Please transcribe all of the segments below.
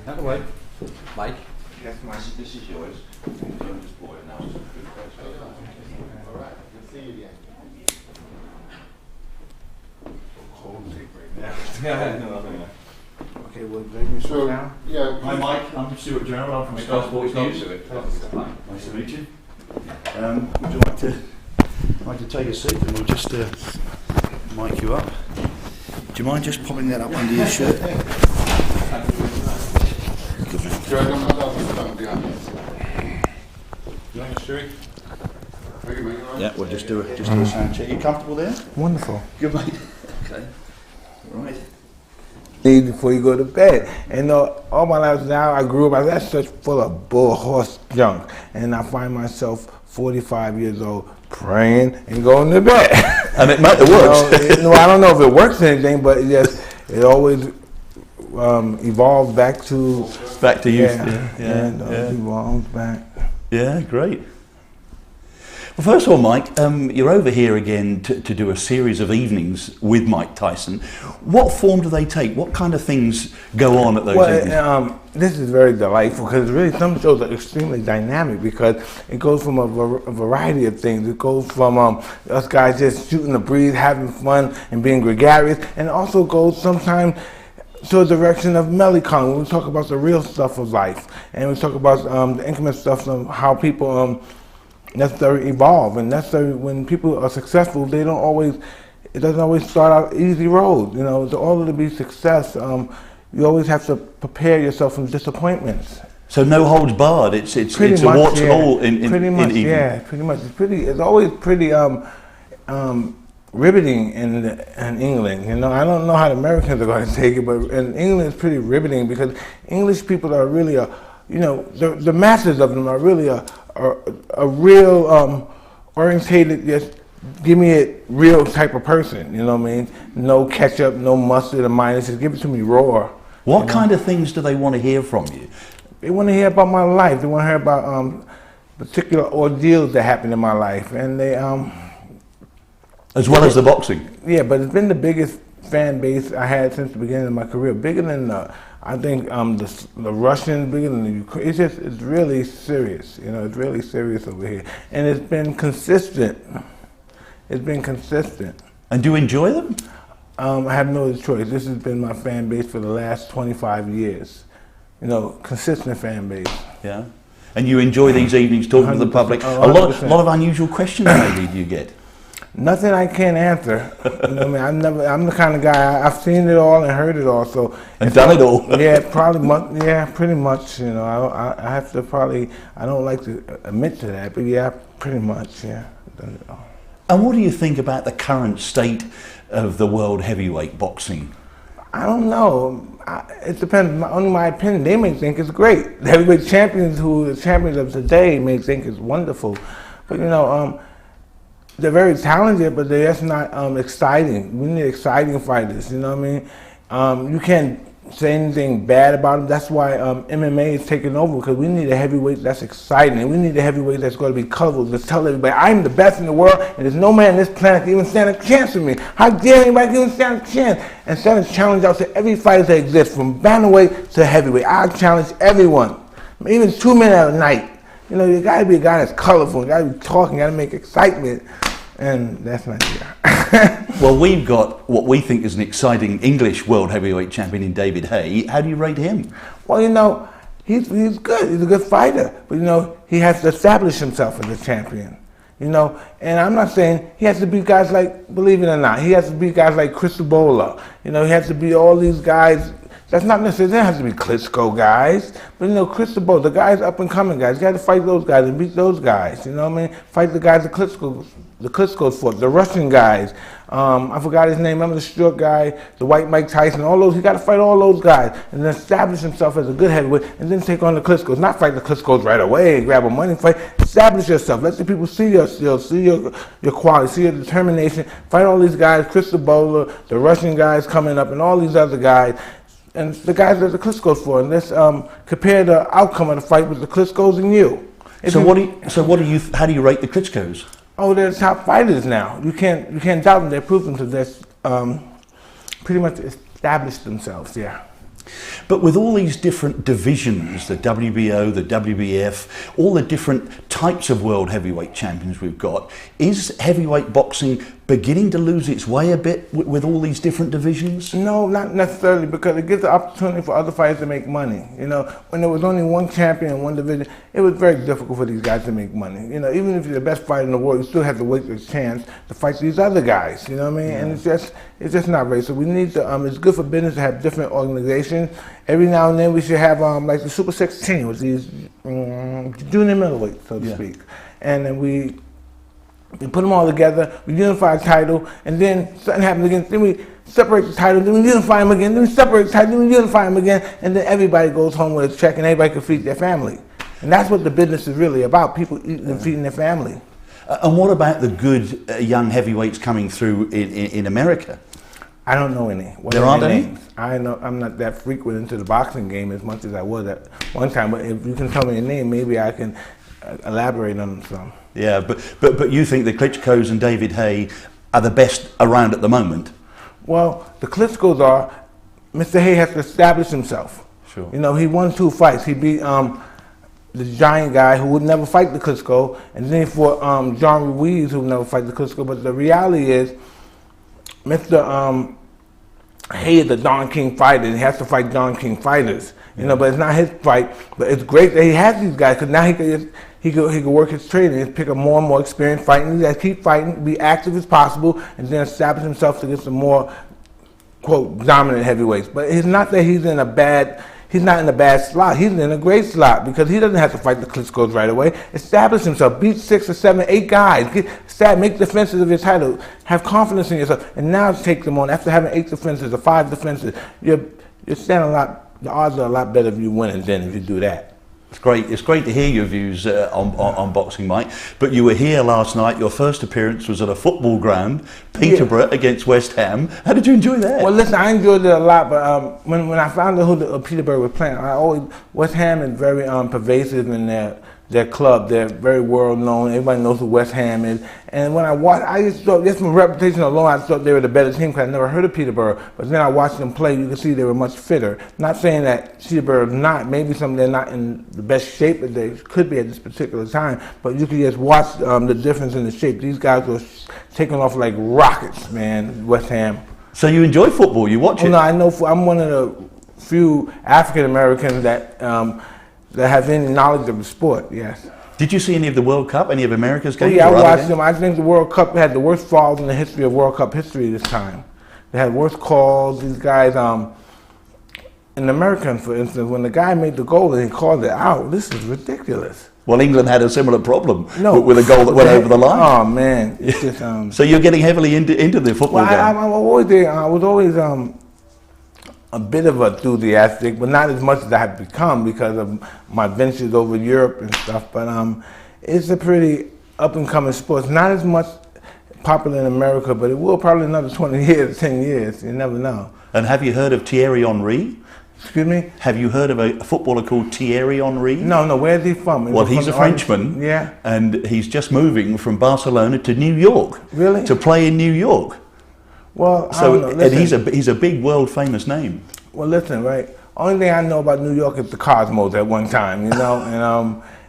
Out of the way. Mike? Yes, Mike, this is yours. Youngest boy, and now it's a good question. All right, good to see you again. Okay, well, bring me So, down. yeah. Hi Mike, I'm Stuart Gerald, I'm from Sky Sports News. Nice to meet you. Would you like to take a seat and we'll just mic you up? Do you mind just popping that up under your shirt? Drag on myself and stand behind us. Thanks, Stuart. Thank you, mate. All right? Yeah, we'll just do a sound check. You comfortable there? Wonderful. Good mate. Okay. Right. Before you go to bed. And all my life now, I grew up, that's such full of bull horse junk. And I find myself 45 years old praying and going to bed. And it works. No, I don't know if it works or anything, but it always evolves back to youth. Yeah. It evolves back. Yeah, great. Well, first of all, Mike, you're over here again to do a series of evenings with Mike Tyson. What form do they take? What kind of things go on at those evenings? This is very delightful because really some shows are extremely dynamic because it goes from a variety of things. It goes from us guys just shooting the breeze, having fun, and being gregarious, and it also goes sometimes to a direction of melancholy when we talk about the real stuff of life, and we talk about the intimate stuff of how people necessarily evolve, and necessarily when people are successful, it doesn't always start out easy road. You know, in order to be success, you always have to prepare yourself from disappointments. So no holds barred. It's a warts and all in pretty much. It's always pretty riveting in England. You know, I don't know how the Americans are going to take it, but in England it's pretty riveting because English people are really the masses of them are really a real orientated, just give me a real type of person, you know what I mean? No ketchup, no mustard or mayonnaise, just give it to me raw. What kind of things do they want to hear from you? They want to hear about my life. They want to hear about particular ordeals that happened in my life, and they as well as the boxing. Yeah, but it's been the biggest fan base I had since the beginning of my career, bigger than I think the Russians, bigger than the Ukraine. It's really serious. You know, it's really serious over here, and it's been consistent. It's been consistent. And do you enjoy them? I have no other choice. This has been my fan base for the last 25 years. You know, consistent fan base. Yeah. And you enjoy these evenings talking to the public. A lot of unusual questions maybe do you get? Nothing I can't answer. You know what I mean? I'm the kind of guy, I've seen it all and heard it all. So and done it all. Yeah, pretty much. You know, I have to I don't like to admit to that, but yeah, pretty much, yeah. I've done it all. And what do you think about the current state of the world heavyweight boxing? I don't know. It depends. Only my opinion. They may think it's great. The heavyweight champions who are champions of today may think it's wonderful. But you know, they're very talented, but they're just not exciting. We need exciting fighters, you know what I mean? You can't say anything bad about them. That's why MMA is taking over, because we need a heavyweight that's exciting. And we need a heavyweight that's going to be colorful, to tell everybody, I'm the best in the world, and there's no man on this planet can even stand a chance with me. How dare anybody even stand a chance? And send a challenge out to every fighter that exists, from bantamweight to heavyweight. I challenge everyone, even 2 men at a night. You know, you gotta be a guy that's colorful, you gotta be talking, you gotta make excitement, and that's not here. Well, we've got what we think is an exciting English world heavyweight champion in David Haye. How do you rate him? Well, you know, he's good, he's a good fighter, but you know, he has to establish himself as a champion. You know, and I'm not saying he has to beat guys like, believe it or not, he has to beat guys like Chris Ebola. You know, he has to beat all these guys. That's not necessarily, it has to be Klitschko guys, but you know, Chris Ebola, the guys up and coming guys, you got to fight those guys and beat those guys. You know what I mean? Fight the guys the Klitschko's fought, the Russian guys. I forgot his name. Remember the short guy, the white Mike Tyson, all those. He got to fight all those guys and then establish himself as a good heavyweight, and then take on the Klitschko's. Not fight the Klitschko's right away and grab a money fight. Establish yourself. Let the people see your skills, see your quality, see your determination. Fight all these guys, Chris Ebola, the Russian guys coming up, and all these other guys. And the guys that the Klitschko's for, and let's compare the outcome of the fight with the Klitschko's and you. How do you rate the Klitschko's? Oh, they're top fighters now. You can't doubt them. They proved themselves. They're pretty much established themselves. Yeah. But with all these different divisions, the WBO, the WBF, all the different types of world heavyweight champions we've got, is heavyweight boxing beginning to lose its way a bit with all these different divisions? No, not necessarily, because it gives the opportunity for other fighters to make money. You know, when there was only one champion in one division, it was very difficult for these guys to make money. You know, even if you're the best fighter in the world, you still have to wait for a chance to fight these other guys. You know what I mean? Yeah. And it's just not right. So we need to. It's good for business to have different organizations. Every now and then we should have like the Super 16 with these junior middleweight, so to speak, and then we put them all together, we unify a title, and then something happens again, then we separate the title, then we unify them again, then we separate the title, then we unify them again, and then everybody goes home with a check and everybody can feed their family. And that's what the business is really about, people eating and feeding their family. And what about the good young heavyweights coming through in America? I don't know any. There aren't any? I know I'm not that frequent into the boxing game as much as I was at one time, but if you can tell me a name, maybe I can elaborate on some. Yeah, but you think the Klitschko's and David Haye are the best around at the moment? Well, the Klitschko's are, Mr. Haye has to establish himself. Sure. You know, he won 2 fights. He beat the giant guy who would never fight the Klitschko, and then he fought John Ruiz, who would never fight the Klitschko. But the reality is, Mr. Haye is a Don King fighter, and he has to fight Don King fighters. You know, but it's not his fight. But it's great that he has these guys, because now he could work his training and pick up more and more experience fighting. He has to keep fighting, be active as possible, and then establish himself to get some more, quote, dominant heavyweights. But it's not that he's not in a bad slot. He's in a great slot because he doesn't have to fight the Klitschko's right away. Establish himself, beat 6 or 7, 8 guys, make defenses of your title, have confidence in yourself, and now take them on. After having 8 defenses or 5 defenses, you're standing the odds are a lot better if you win than if you do that. It's great. It's great to hear your views on boxing, Mike. But you were here last night. Your first appearance was at a football ground, Peterborough against West Ham. How did you enjoy that? Well, listen, I enjoyed it a lot. But when I found out who Peterborough was playing, West Ham is very pervasive in their club. They're very world known. Everybody knows who West Ham is. And when I watched, I just thought, just from reputation alone, I thought they were the better team because I never heard of Peterborough. But then I watched them play. You can see they were much fitter. Not saying that Peterborough is not. Maybe they're not in the best shape that they could be at this particular time. But you can just watch the difference in the shape. These guys were taking off like rockets, man. West Ham. So you enjoy football? You watch it? No, I know. I'm one of the few African Americans that have any knowledge of the sport. Yes. Did you see any of the World Cup? Any of America's games? Yeah, I watched them. I think the World Cup had the worst falls in the history of World Cup history this time. They had worse calls. These guys, in America, for instance, when the guy made the goal and he called it out, this is ridiculous. Well, England had a similar problem with a goal that went over the line. Oh man! It's just, so you're getting heavily into the football game. I was always a bit of enthusiastic, but not as much as I have become because of my ventures over Europe and stuff. But it's a pretty up and coming sport. It's not as much popular in America, but it will probably another 20 years, 10 years. You never know. And have you heard of Thierry Henry? Excuse me? Have you heard of a footballer called Thierry Henry? No. Where's he from? Well, he's a Frenchman. Yeah. And he's just moving from Barcelona to New York. Really? To play in New York. Well, I don't know. Listen, and he's a big world famous name. Well, listen, right? Only thing I know about New York is the Cosmos at one time, you know,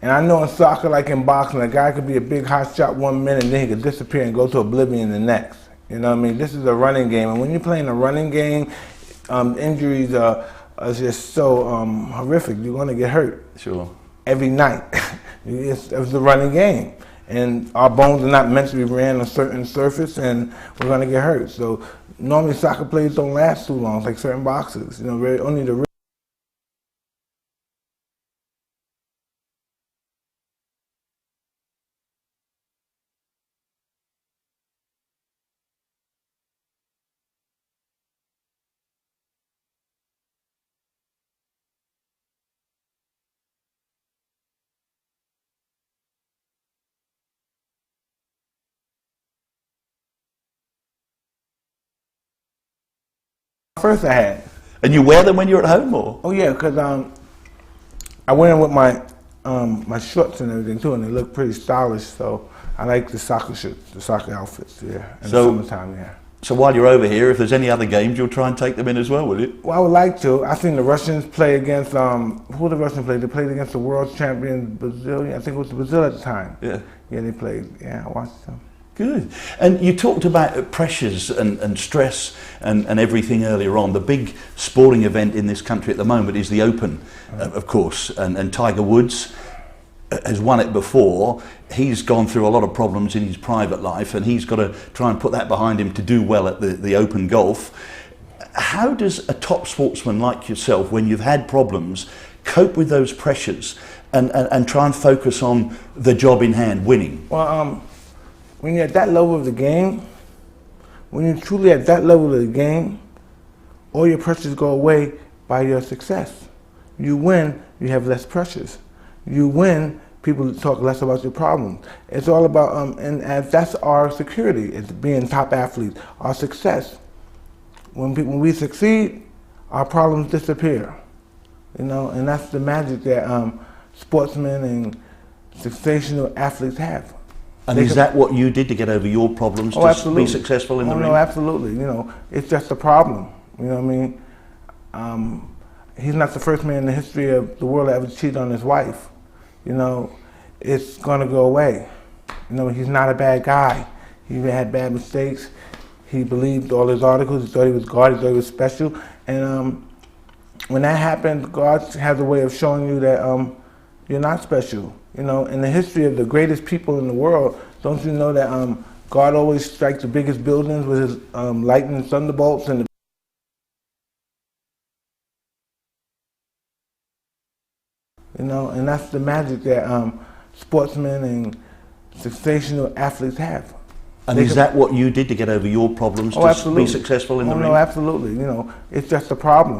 and I know in soccer, like in boxing, a guy could be a big hot shot 1 minute, and then he could disappear and go to oblivion the next. You know what I mean? This is a running game, and when you're playing a running game, injuries are just so horrific. You're going to get hurt. Sure. Every night. It's a running game. And our bones are not meant to be ran on a certain surface, and we're going to get hurt. So normally soccer players don't last too long, like certain boxers. You know, only the first I had. And you wear them when you're at home, or? Oh yeah, because I wear them with my my shorts and everything too, and they look pretty stylish. So I like the soccer shirts, the soccer outfits. Yeah, in the summertime. Yeah. So while you're over here, if there's any other games, you'll try and take them in as well, will you? Well, I would like to. I seen the Russians play against, who the Russians played? They played against the world champion Brazil. I think it was Brazil at the time. Yeah. Yeah, they played. Yeah, I watched them. Good. And you talked about pressures and stress and everything earlier on. The big sporting event in this country at the moment is the Open, of course, and Tiger Woods has won it before. He's gone through a lot of problems in his private life, and he's got to try and put that behind him to do well at the Open Golf. How does a top sportsman like yourself, when you've had problems, cope with those pressures and try and focus on the job in hand, winning? Well, when you're at that level of the game, when you're truly at that level of the game, all your pressures go away by your success. You win, you have less pressures. You win, people talk less about your problems. It's all about, and that's our security, it's being top athletes, our success. When we succeed, our problems disappear, you know, and that's the magic that sportsmen and sensational athletes have. And is that what you did to get over your problems, to absolutely. be successful in the ring? No, absolutely. You know, it's just a problem. You know what I mean? He's not the first man in the history of the world to ever cheat on his wife. You know, it's going to go away. You know, he's not a bad guy. He had bad mistakes. He believed all his articles. He thought he was God. He thought he was special. And when that happened, God has a way of showing you that you're not special. You know, in the history of the greatest people in the world, don't you know that God always strikes the biggest buildings with his lightning thunderbolts and you know, and that's the magic that sportsmen and sensational athletes have. And is that what you did to get over your problems, to be successful in the ring? No, absolutely. You know, it's just a problem.